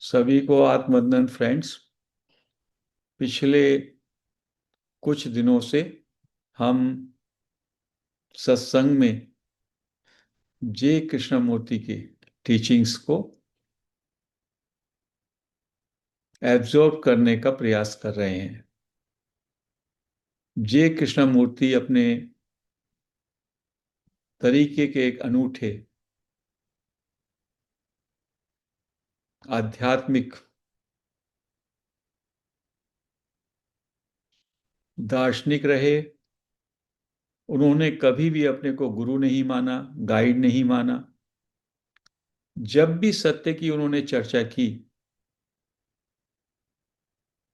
सभी को आत्मवंदन फ्रेंड्स। पिछले कुछ दिनों से हम सत्संग में जे कृष्णमूर्ति की टीचिंग्स को एब्जॉर्ब करने का प्रयास कर रहे हैं। जे कृष्णमूर्ति अपने तरीके के एक अनूठे आध्यात्मिक दार्शनिक रहे। उन्होंने कभी भी अपने को गुरु नहीं माना, गाइड नहीं माना। जब भी सत्य की उन्होंने चर्चा की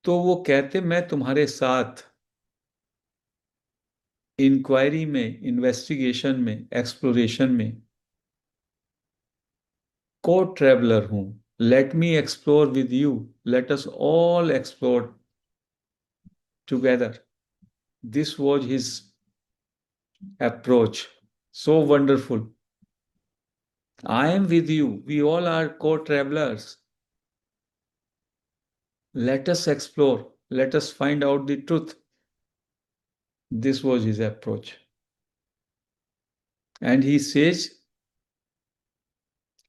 तो वो कहते, मैं तुम्हारे साथ इंक्वायरी में, इन्वेस्टिगेशन में, एक्सप्लोरेशन में को ट्रेवलर हूं। Let me explore with you, let us all explore together. This was his approach, so wonderful. I am with you, we all are co-travellers, let us explore, let us find out the truth. This was his approach. And he says,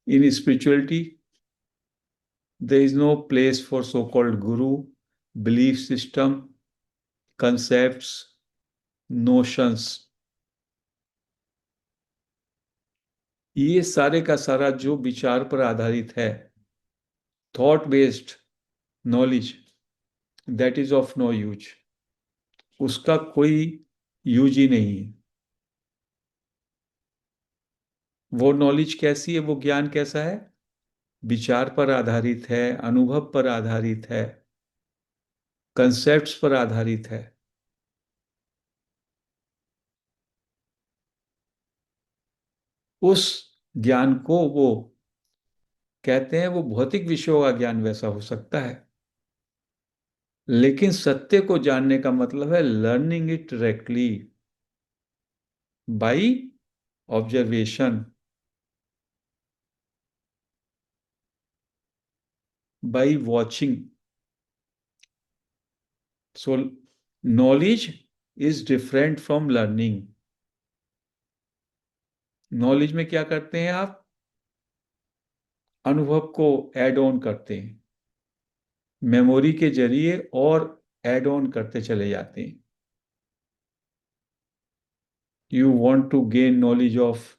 in spirituality, there is no place for so-called guru, belief system, concepts, notions. ये सारे का सारा जो विचार पर आधारित है, thought based knowledge, that is of no use. उसका कोई यूज ही नहीं है। वो नॉलेज कैसी है, वो ज्ञान कैसा है? विचार पर आधारित है, अनुभव पर आधारित है, कंसेप्ट्स पर आधारित है। उस ज्ञान को वो कहते हैं, वो भौतिक विषयों का ज्ञान वैसा हो सकता है, लेकिन सत्य को जानने का मतलब है learning it directly by observation, by watching. So knowledge is different from learning. Knowledge में क्या करते हैं आप? अनुभव को ऐड ऑन करते हैं, मेमोरी के जरिए, और ऐड ऑन करते चले जाते हैं। You want to gain knowledge of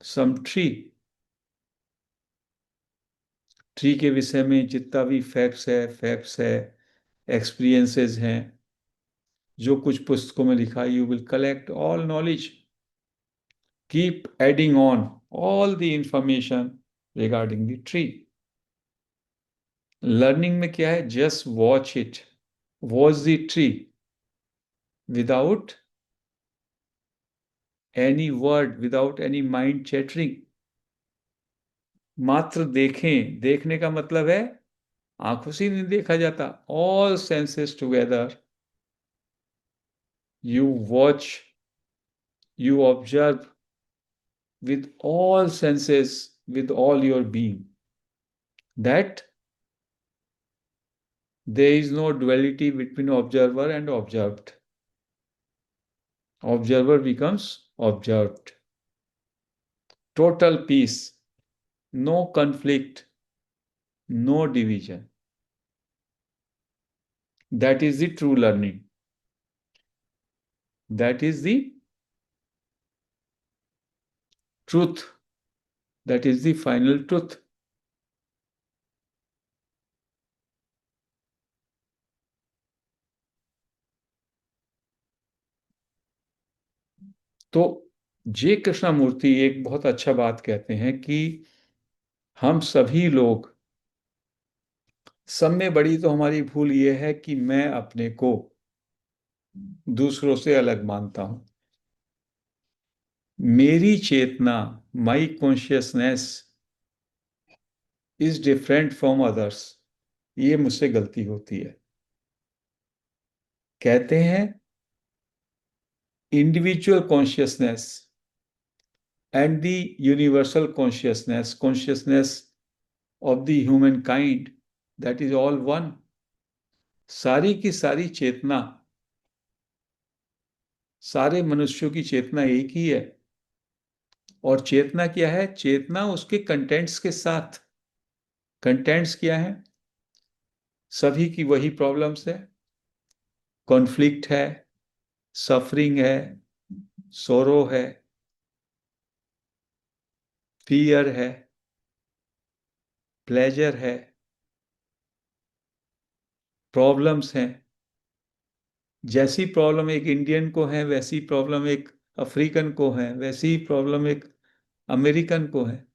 some tree, tree के विषय में जितना भी फैक्ट्स है, एक्सपीरियंसेस हैं, जो कुछ पुस्तकों में लिखा है, you will collect all knowledge, keep adding on all the information regarding the tree. Learning में क्या है? Just watch it, watch the tree without any word, without any mind chattering. मात्र देखें, देखने का मतलब है आंखों से नहीं देखा जाता, all senses together. You watch, you observe with all senses, with all your being, that there is no duality between observer and observed. Observer becomes observed. Total peace, no conflict, no division. That is the true learning. That is the truth. That is the final truth. तो जे कृष्णमूर्ति एक बहुत अच्छा बात कहते हैं कि हम सभी लोग, सब में बड़ी तो हमारी भूल ये है कि मैं अपने को दूसरों से अलग मानता हूं। मेरी चेतना, my consciousness is different from others. ये मुझसे गलती होती है। कहते हैं individual consciousness and the universal consciousness, consciousness of the humankind, that is all one. सारी की सारी चेतना, सारे मनुष्यों की चेतना एक ही है। और चेतना क्या है? चेतना उसके कंटेंट्स के साथ। कंटेंट्स क्या है? सभी की वही प्रॉब्लम्स है, कॉन्फ्लिक्ट है, सफरिंग है, सोरो है, फियर है, प्लेजर है, प्रॉब्लम्स हैं। जैसी प्रॉब्लम एक इंडियन को है, वैसी प्रॉब्लम एक अफ्रीकन को है, वैसी प्रॉब्लम एक अमेरिकन को है।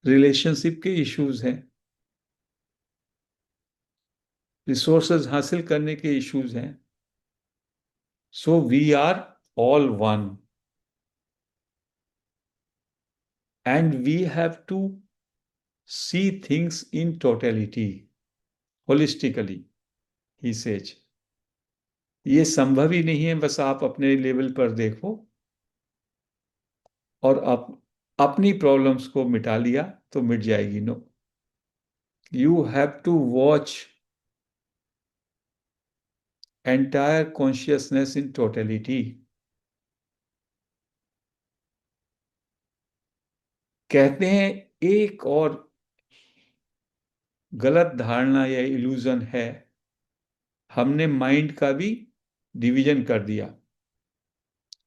रिलेशनशिप के इश्यूज हैं, रिसोर्सेज हासिल करने के इश्यूज हैं। So we are all one and we have to see things in totality, holistically, he says. ये संभव ही नहीं है, बस आप अपने लेवल पर देखो और अपनी प्रॉब्लम्स को मिटा लिया तो मिट जाएगी। No, you have to watch entire consciousness in totality. कहते हैं एक और गलत धारणा या इल्यूजन है, हमने माइंड का भी डिवीजन कर दिया,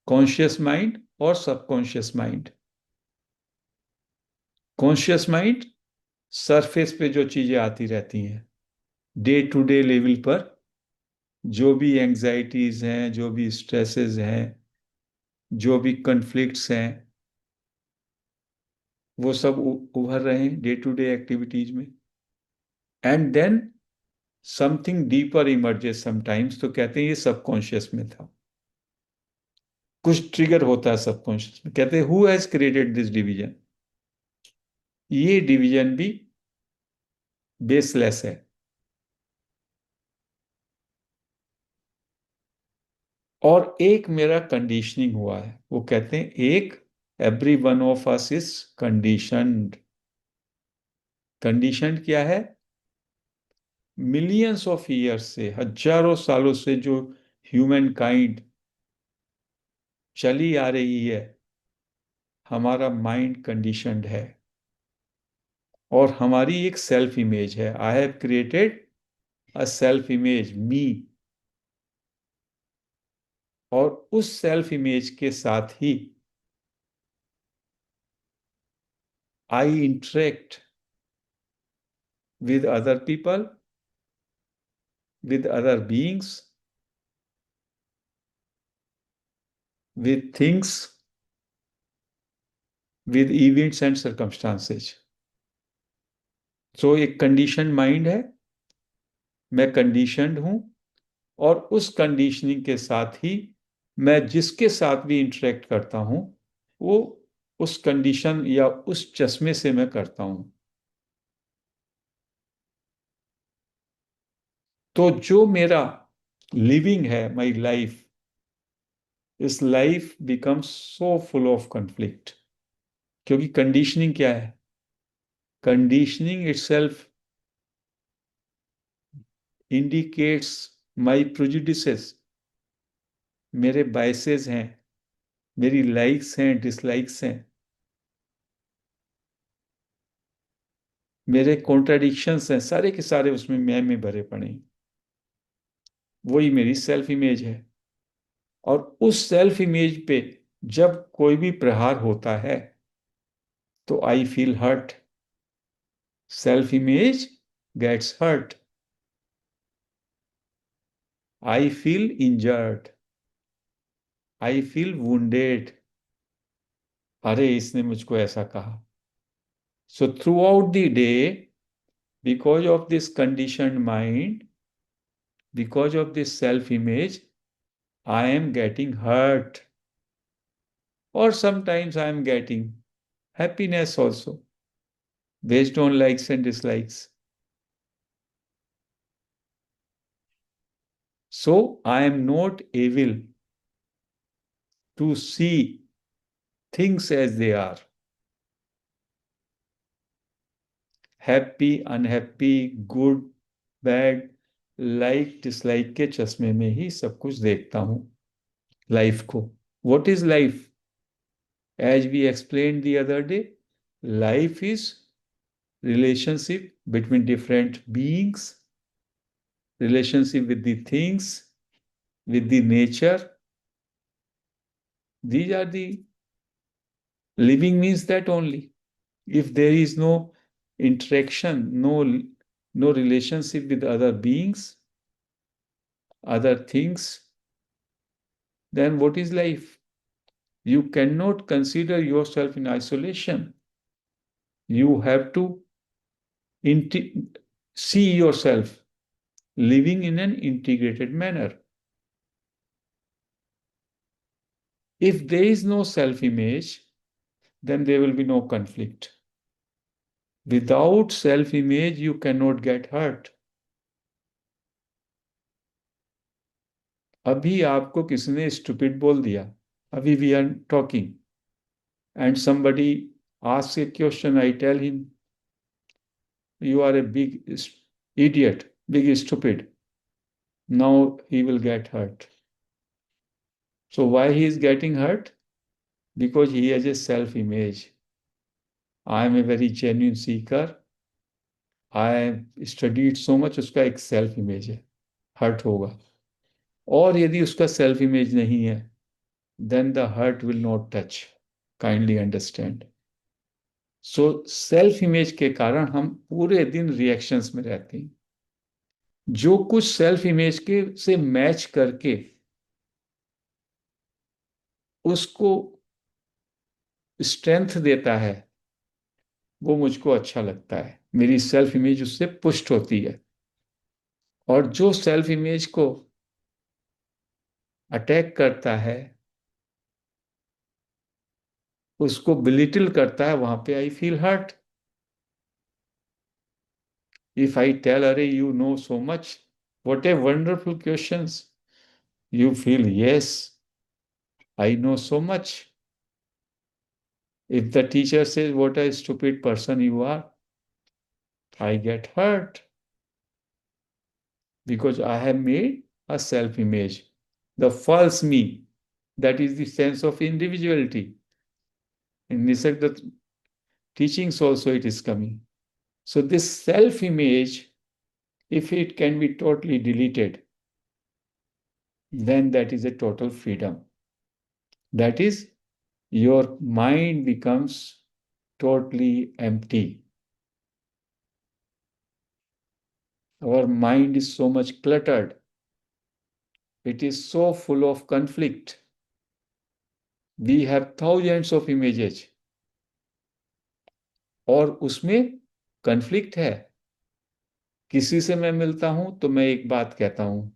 कॉन्शियस माइंड और subconscious mind. Conscious mind surface पे जो चीजें आती रहती हैं, डे टू डे लेवल पर जो भी एंग्जाइटीज हैं, जो भी स्ट्रेसेस हैं, जो भी कन्फ्लिक्ट्स हैं, वो सब उभर रहे हैं डे टू डे एक्टिविटीज में। And then something deeper emerges sometimes, तो कहते हैं ये सबकॉन्शियस में था। कुछ ट्रिगर होता है सबकॉन्शियस में, कहते हैं who has created this division. ये डिवीजन भी बेसलेस है। और एक मेरा कंडीशनिंग हुआ है, वो कहते हैं एक, every one of us is conditioned. Conditioned क्या है? मिलियंस ऑफ ईयर्स से, हजारों सालों से जो ह्यूमन काइंड चली आ रही है, हमारा माइंड कंडीशनड है। और हमारी एक सेल्फ इमेज है, I have created a self image, me. और उस सेल्फ इमेज के साथ ही I interact with other people, with other beings, with things, with events and circumstances. So एक कंडीशन माइंड है, मैं कंडीशनड हूं, और उस कंडीशनिंग के साथ ही मैं जिसके साथ भी इंटरेक्ट करता हूं, वो उस कंडीशन या उस चश्मे से मैं करता हूं। तो जो मेरा लिविंग है, माई लाइफ, इस life becomes so full of conflict. क्योंकि कंडीशनिंग क्या है? कंडीशनिंग इटसेल्फ इंडिकेट्स माई प्रेजुडिसेस, मेरे बायसेस हैं, मेरी लाइक्स हैं, डिसलाइक्स हैं, मेरे कॉन्ट्राडिक्शंस हैं, सारे के सारे उसमें मैं में भरे पड़े हैं। वही मेरी सेल्फ इमेज है। और उस सेल्फ इमेज पे जब कोई भी प्रहार होता है तो I feel hurt. Self image gets hurt, I feel injured, I feel wounded. अरे इसने मुझको ऐसा कहा। So throughout the day, because of this conditioned mind, because of this self image, I am getting hurt, or sometimes I am getting happiness also based on likes and dislikes. So I am not able to see things as they are. Happy, unhappy, good, bad, like, dislike के चश्मे में ही सब कुछ देखता हूं life को। What is life? As we explain the other day, life is relationship between different beings, relationship with the things, with the nature. These are the living means that only. If there is no interaction, no relationship with other beings, other things, then what is life? You cannot consider yourself in isolation. You have to see yourself living in an integrated manner. If there is no self-image, then there will be no conflict. Without self-image, you cannot get hurt. अभी आपको किसी ने stupid बोल दिया, अभी we are talking, and somebody asks a question, I tell him, you are a big idiot, big stupid. Now he will get hurt. So why he is getting hurt? Because he has a self-image. I am a very genuine seeker. I have studied so much, उसका एक self image है, hurt होगा। और यदि उसका self image नहीं है, then the hurt will not touch. Kindly understand. So self image के कारण हम पूरे दिन reactions में रहते हैं। जो कुछ self image के से मैच करके उसको स्ट्रेंथ देता है, वो मुझको अच्छा लगता है। मेरी सेल्फ इमेज उससे पुष्ट होती है। और जो सेल्फ इमेज को अटैक करता है, उसको बिलिटिल करता है, वहां पे I feel hurt. If I tell, Arey, you know so much, what a wonderful questions. You feel, yes, I know so much. If the teacher says, what a stupid person you are, I get hurt because I have made a self-image. The false me, that is the sense of individuality. In Nisarg, teachings also it is coming. So this self-image, if it can be totally deleted, then that is a total freedom. That is, your mind becomes totally empty. Our mind is so much cluttered. It is so full of conflict. We have thousands of images. और उसमें conflict है। किसी से मैं मिलता हूं तो मैं एक बात कहता हूं,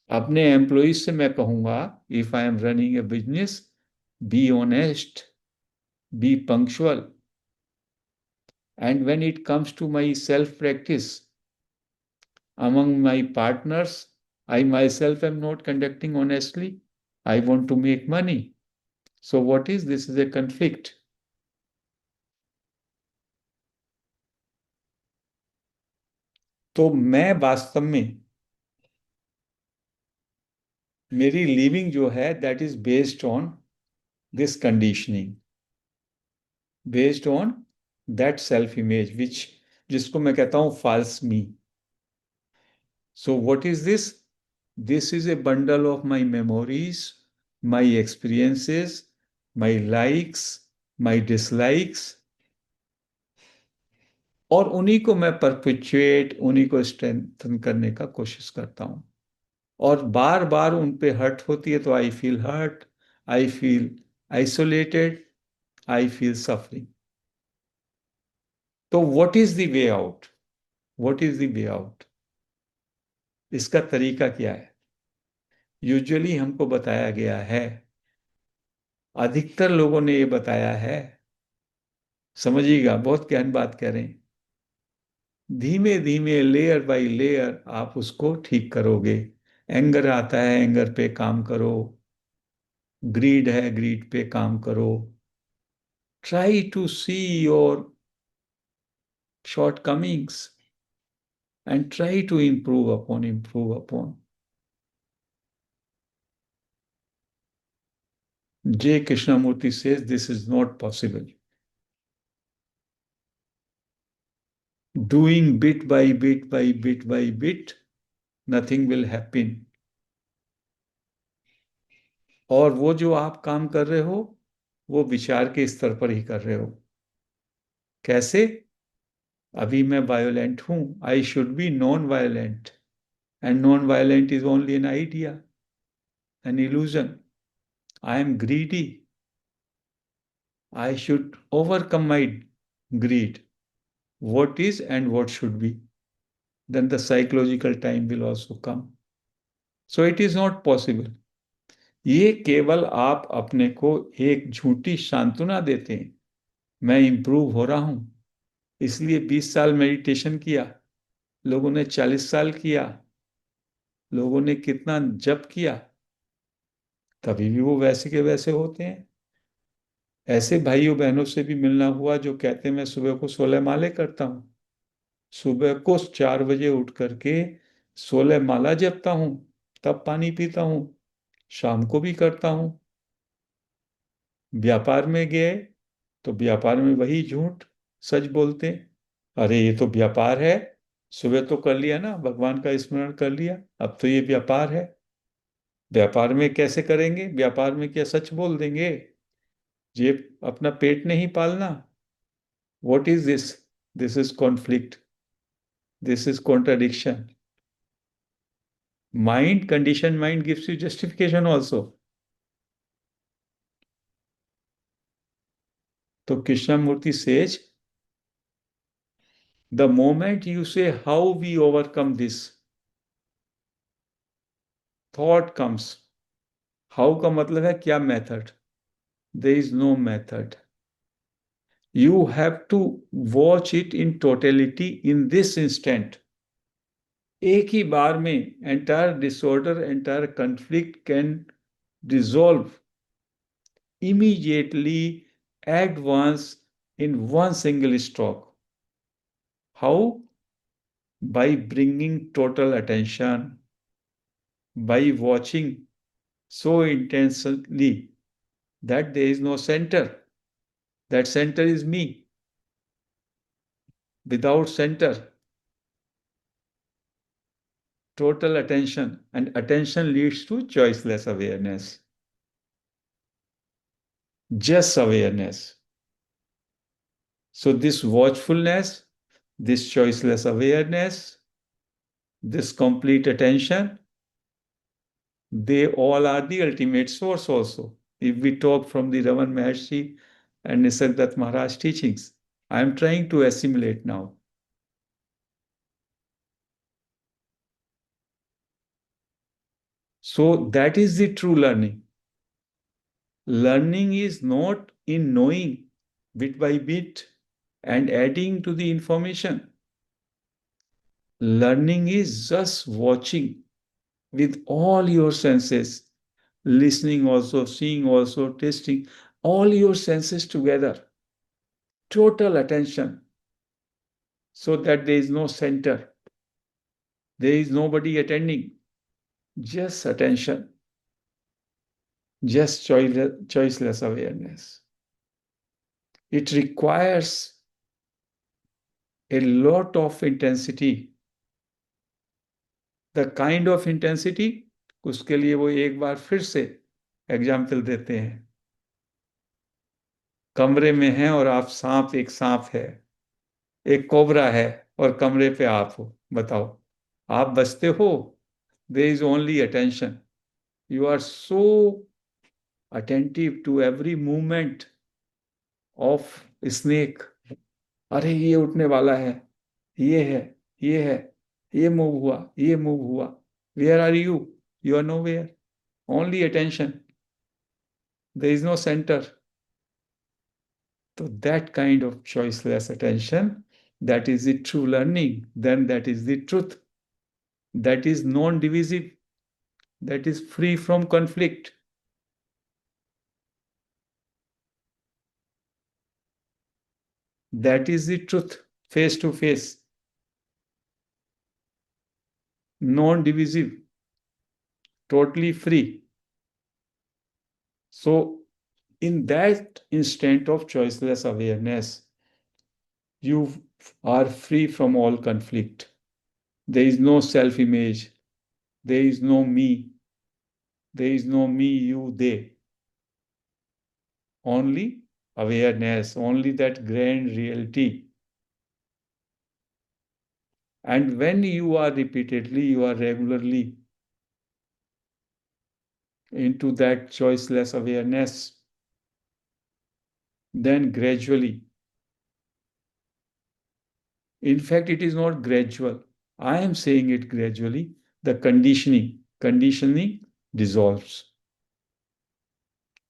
अपने एम्प्लॉइज से मैं कहूंगा, if I am running A business, be honest, B punctual. And when it comes to my self-practice among my partners, I myself am not conducting honestly. I want to make money. So what is this? Is a conflict. तो मैं वास्तव में मेरी living जो है, that is based on this conditioning, based on that self image which, जिसको मैं कहता हूं false me. So what is this? This is a bundle of my memories, my experiences, my likes, my dislikes, और उन्हीं को मैं perpetuate, उन्हीं को स्ट्रेंथन करने का कोशिश करता हूं। और बार बार उन पे हर्ट होती है तो I feel hurt, I feel isolated, I feel suffering. तो what is the way out? What is the way out? इसका तरीका क्या है? यूजुअली हमको बताया गया है, अधिकतर लोगों ने ये बताया है, समझिएगा बहुत गहन बात कह रहे हैं, धीमे धीमे लेयर बाय लेयर आप उसको ठीक करोगे। एंगर आता है, एंगर पे काम करो। ग्रीड है, ग्रीड पे काम करो। Try to see your shortcomings, and try to improve upon, improve upon. J. Krishnamurti says this is not possible. Doing bit by bit by bit by bit, nothing will happen. और वो जो आप काम कर रहे हो वो विचार के स्तर पर ही कर रहे हो. कैसे? अभी मैं वायोलेंट हूं, I should be non violent, and non violent is only an idea, an illusion. I am greedy, I should overcome my greed. What is and what should be. Then the psychological time will also come. So it is not possible. ये केवल आप अपने को एक झूठी सांत्वना देते हैं. मैं इंप्रूव हो रहा हूं, इसलिए 20 साल मेडिटेशन किया. लोगों ने 40 साल किया. लोगों ने कितना जप किया, तभी भी वो वैसे के वैसे होते हैं. ऐसे भाइयों बहनों से भी मिलना हुआ जो कहते हैं मैं सुबह को 16 माले करता हूं, सुबह को 4 बजे उठ करके 16 माला जपता हूं, तब पानी पीता हूं, शाम को भी करता हूं. व्यापार में गए तो व्यापार में वही झूठ सच बोलते हैं. अरे ये तो व्यापार है, सुबह तो कर लिया ना, भगवान का स्मरण कर लिया, अब तो ये व्यापार है. व्यापार में कैसे करेंगे? व्यापार में क्या सच बोल देंगे? ये अपना पेट नहीं पालना. What is this? This is conflict, this is contradiction. Mind, conditioned mind gives you justification also. So Krishnamurti says, the moment you say how we overcome this, thought comes. How का मतलब है क्या method? There is no method. You have to watch it in totality in this instant. एक ही बार में entire disorder, entire conflict can dissolve immediately at once in one single stroke. How? By bringing total attention, by watching so intensely that there is no center. That center is me. Without center, total attention, and attention leads to choiceless awareness. Just awareness. So this watchfulness, this choiceless awareness, this complete attention, they all are the ultimate source also. If we talk from the Raman Maharshi and Nisargadatta Maharaj teachings, I am trying to assimilate now. So that is the true learning. Learning is not in knowing bit by bit and adding to the information. Learning is just watching with all your senses, listening also, seeing also, tasting, all your senses together. Total attention, so that there is no center. There is nobody attending. Just attention. Just choiceless awareness. It requires a lot of intensity. The kind of intensity, उसके लिए वो एक बार फिर से example देते हैं. कमरे में हैं और आप सांप, एक सांप है, एक कोबरा है और कमरे पे आप हो. बताओ, आप बचते हो? There is only attention. You are so attentive to every movement of snake. अरे ये उठने वाला है, ये है, ये है, ये मूव हुआ, ये मूव हुआ. Where are you? You are nowhere. Only attention. There is no center. So that kind of choiceless attention, that is the true learning. Then that is the truth. That is non-divisive. That is free from conflict. That is the truth. face to face, non-divisive, totally free. So, in that instant of choiceless awareness, you are free from all conflict. There is no self image, there is no me, there is no me, you, they. Only awareness, only that grand reality. And when you are repeatedly, you are regularly into that choiceless awareness, then gradually, in fact, it is not gradual. I am saying it gradually. The conditioning dissolves.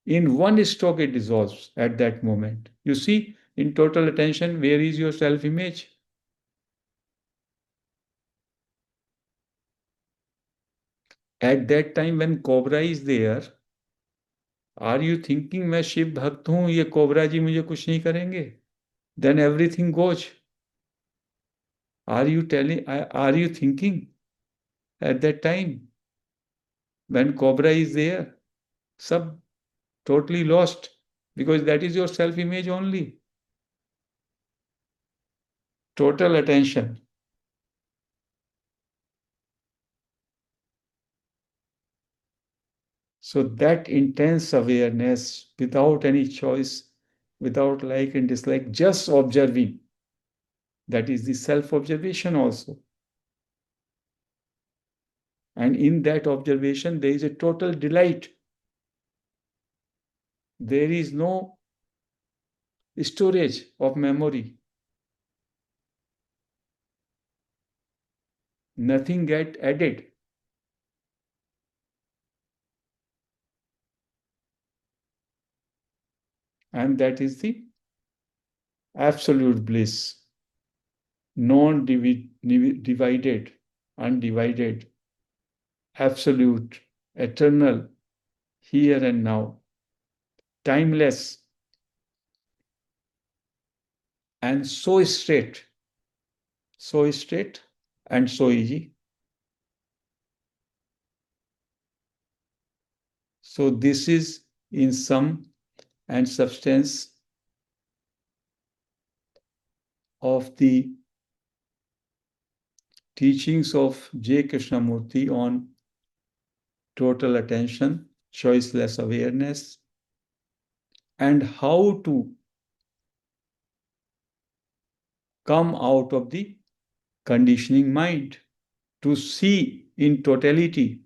In one stroke, it dissolves at that moment. You see, in total attention, where is your self image? At that time, when Cobra is there, are you thinking मैं शिव भक्त हूं, ये cobra जी मुझे कुछ नहीं करेंगे? Then everything goes. Are you thinking at that time when Cobra is there? Sub totally lost because that is your self image only. Total attention. So that intense awareness without any choice, without like and dislike, just observing. That is the self observation also. And in that observation, there is a total delight. There is no storage of memory. Nothing get added. And that is the absolute bliss, non-divided, undivided, absolute, eternal, here and now, timeless, and so straight and so easy. So this is in sum and substance of the teachings of J. Krishnamurti on total attention, choiceless awareness, and how to come out of the conditioning mind, to see in totality,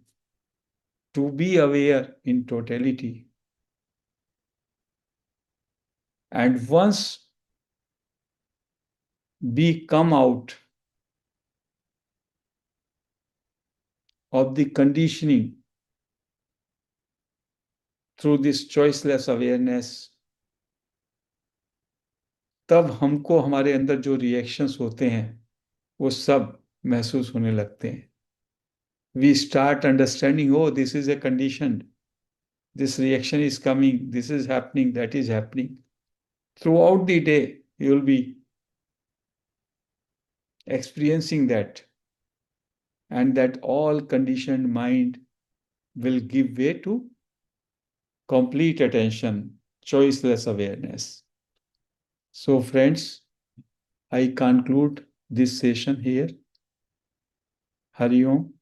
to be aware in totality. And once we come out of the conditioning through this choiceless awareness, तब हमको हमारे अंदर जो reactions होते हैं वो सब महसूस होने लगते हैं. We start understanding, oh, this is a condition. This reaction is coming. This is happening. That is happening. Throughout the day, you will be experiencing that. And that all conditioned mind will give way to complete attention, choiceless awareness. So, friends, I conclude this session here. Hari Om.